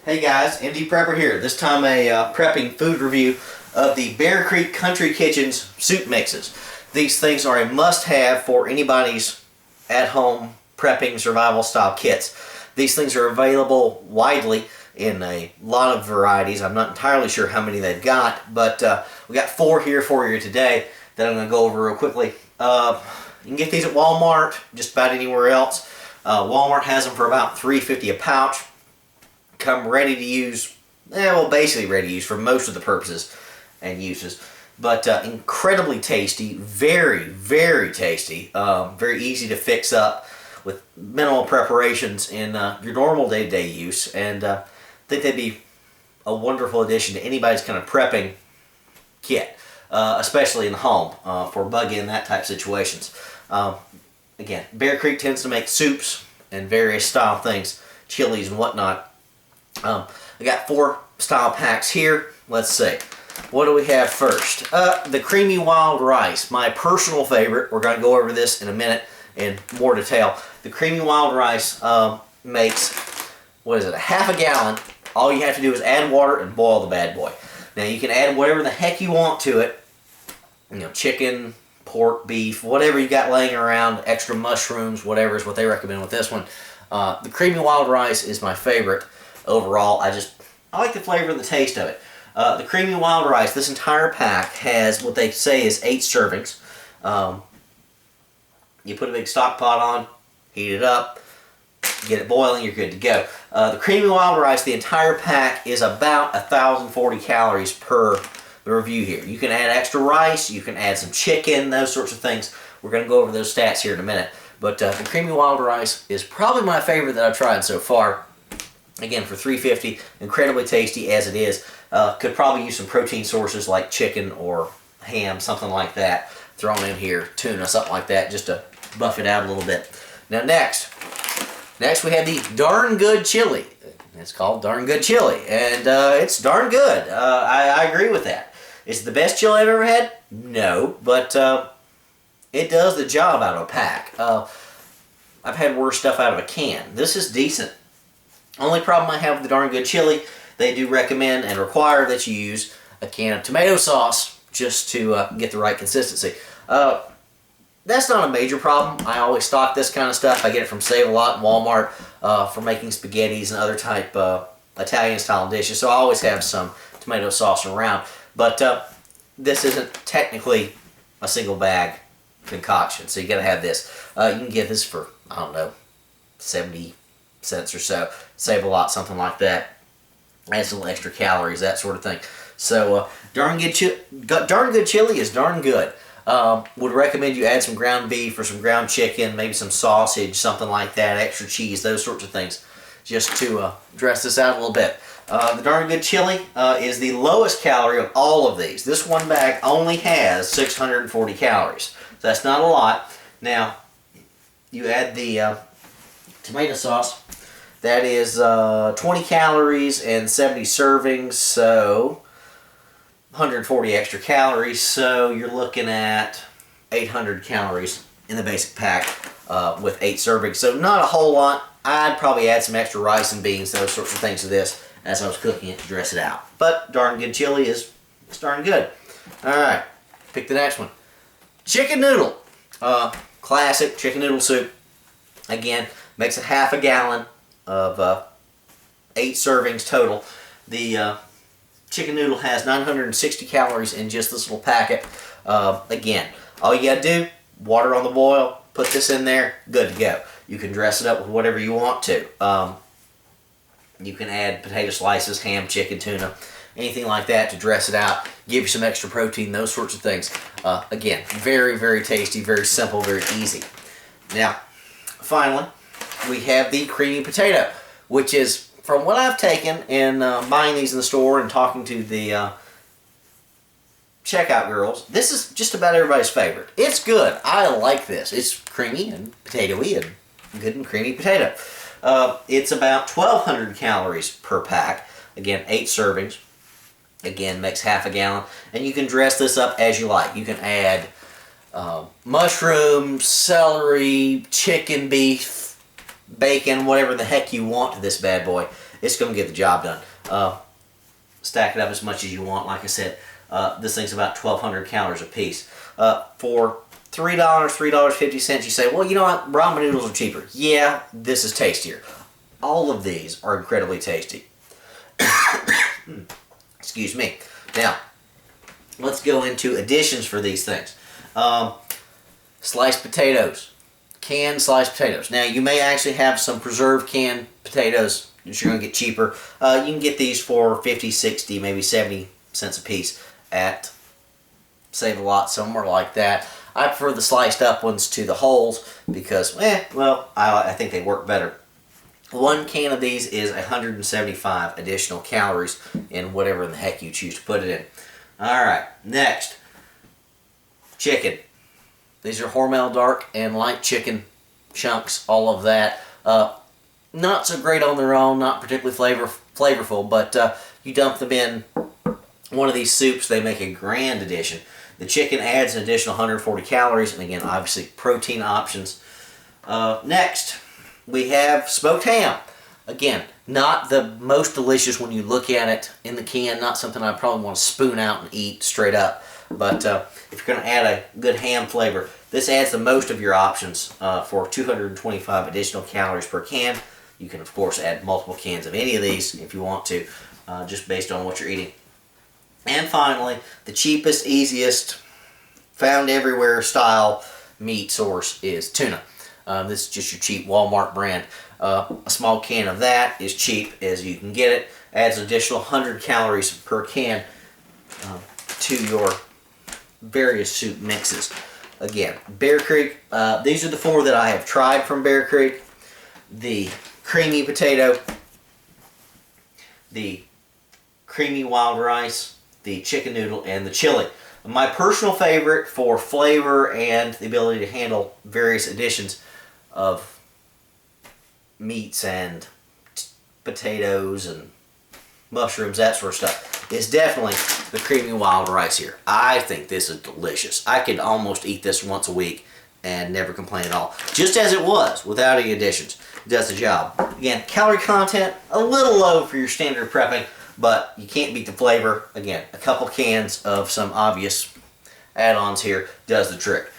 Hey guys, MD Prepper here. This time a prepping food review of the Bear Creek Country Kitchen's soup mixes. These things are a must-have for anybody's at-home prepping survival style kits. These things are available widely in a lot of varieties. I'm not entirely sure how many they've got, but we got 4 here for you today that I'm going to go over real quickly. You can get these at Walmart, just about anywhere else. Walmart has them for about $3.50 a pouch. Come ready to use, well, basically ready to use for most of the purposes and uses. But incredibly tasty, very, very tasty, very easy to fix up with minimal preparations in your normal day-to-day use. And I think they'd be a wonderful addition to anybody's kind of prepping kit, especially in the home for bug-in, that type of situations. Again, Bear Creek tends to make soups and various style things, chilies and whatnot. I got 4 style packs here. Let's see. What do we have first? The creamy wild rice, my personal favorite. We're going to go over this in a minute in more detail. The creamy wild rice makes, what is it, a half a gallon. All you have to do is add water and boil the bad boy. Now you can add whatever the heck you want to it. You know, chicken, pork, beef, whatever you got laying around, extra mushrooms, whatever is what they recommend with this one. The creamy wild rice is my favorite. Overall, I like the flavor and the taste of it. The creamy wild rice, this entire pack has what they say is 8 servings. You put a big stock pot on, heat it up, get it boiling, you're good to go. The creamy wild rice, the entire pack is about 1,040 calories per the review here. You can add extra rice, you can add some chicken, those sorts of things. We're going to go over those stats here in a minute. But the creamy wild rice is probably my favorite that I've tried so far. Again, for $3.50, incredibly tasty as it is. Could probably use some protein sources like chicken or ham, something like that, thrown in here, tuna, something like that, just to buff it out a little bit. Now next we have the Darn Good Chili. It's called Darn Good Chili, and it's darn good. I agree with that. Is it the best chili I've ever had? No, but it does the job out of a pack. I've had worse stuff out of a can. This is decent. Only problem I have with the Darn Good Chili, they do recommend and require that you use a can of tomato sauce just to get the right consistency. That's not a major problem. I always stock this kind of stuff. I get it from Save-A-Lot and Walmart for making spaghettis and other type Italian-style dishes, so I always have some tomato sauce around. But this isn't technically a single bag concoction, so you got to have this. You can get this for, I don't know, 70 cents or so. Save-A-Lot, something like that. Add some extra calories, that sort of thing. So darn good chili is darn good. Would recommend you add some ground beef or some ground chicken, maybe some sausage, something like that, extra cheese, those sorts of things, just to dress this out a little bit. The Darn Good Chili is the lowest calorie of all of these. This one bag only has 640 calories. So that's not a lot. Now, you add the tomato sauce. That is 20 calories and 70 servings, so 140 extra calories. So you're looking at 800 calories in the basic pack with 8 servings. So not a whole lot. I'd probably add some extra rice and beans, those sorts of things to this as I was cooking it to dress it out. But Darn Good Chili is darn good. Alright, pick the next one. Chicken noodle. Classic chicken noodle soup. Again, makes a half a gallon of 8 servings total. The chicken noodle has 960 calories in just this little packet. Again, all you gotta do, water on the boil, put this in there, good to go. You can dress it up with whatever you want to. You can add potato slices, ham, chicken, tuna, anything like that to dress it out, give you some extra protein, those sorts of things. Again, very, very tasty, very simple, very easy. Now, finally, we have the creamy potato, which is, from what I've taken in buying these in the store and talking to the checkout girls, this is just about everybody's favorite. It's good. I like this. It's creamy and potatoey and good and creamy potato. It's about 1,200 calories per pack. Again, 8 servings. Again, makes half a gallon. And you can dress this up as you like. You can add mushrooms, celery, chicken, beef, bacon, whatever the heck you want to this bad boy. it's going to get the job done. Stack it up as much as you want. Like I said, this thing's about 1,200 calories a piece. For $3, $3.50, you say, well, you know what, ramen noodles are cheaper. Yeah, this is tastier. All of these are incredibly tasty. Excuse me. Now, let's go into additions for these things. Sliced potatoes. Canned sliced potatoes. Now, you may actually have some preserved canned potatoes that you're going to get cheaper. You can get these for 50, 60, maybe 70 cents a piece at Save a Lot, somewhere like that. I prefer the sliced up ones to the wholes because, well, I think they work better. One can of these is 175 additional calories in whatever the heck you choose to put it in. Alright, next. Chicken. These are Hormel dark and light chicken chunks, all of that. Not so great on their own, not particularly flavorful, but you dump them in one of these soups, they make a grand addition. The chicken adds an additional 140 calories, and again, obviously, protein options. Next, we have smoked ham. Again, not the most delicious when you look at it in the can, not something I probably want to spoon out and eat straight up. But if you're going to add a good ham flavor, this adds the most of your options for 225 additional calories per can. You can, of course, add multiple cans of any of these if you want to, just based on what you're eating. And finally, the cheapest, easiest, found everywhere style meat source is tuna. This is just your cheap Walmart brand. A small can of that is cheap as you can get it. Adds an additional 100 calories per can to your various soup mixes. Again, Bear Creek, these are the four that I have tried from Bear Creek. The creamy potato, the creamy wild rice, the chicken noodle, and the chili. My personal favorite for flavor and the ability to handle various additions of meats and potatoes and mushrooms, that sort of stuff, is definitely the creamy wild rice here. I think this is delicious. I could almost eat this once a week and never complain at all. Just as it was, without any additions. It does the job. Again, calorie content, a little low for your standard prepping, but you can't beat the flavor. Again, a couple cans of some obvious add-ons here does the trick.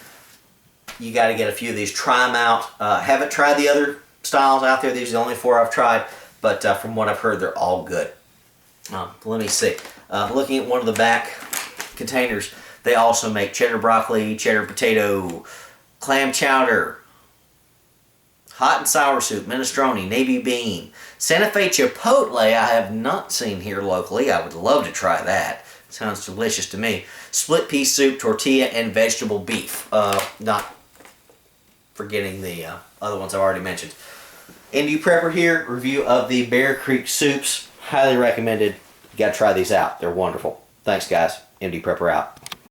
You got to get a few of these, try them out. Haven't tried the other styles out there. These are the only four I've tried, but from what I've heard, they're all good. Let me see. Looking at one of the back containers, they also make cheddar broccoli, cheddar potato, clam chowder, hot and sour soup, minestrone, navy bean, Santa Fe chipotle. I have not seen here locally. I would love to try that. Sounds delicious to me. Split pea soup, tortilla, and vegetable beef. Not forgetting the other ones I've already mentioned. Indie Prepper here, review of the Bear Creek soups. Highly recommended. You got to try these out. They're wonderful. Thanks, guys. MD Prepper out.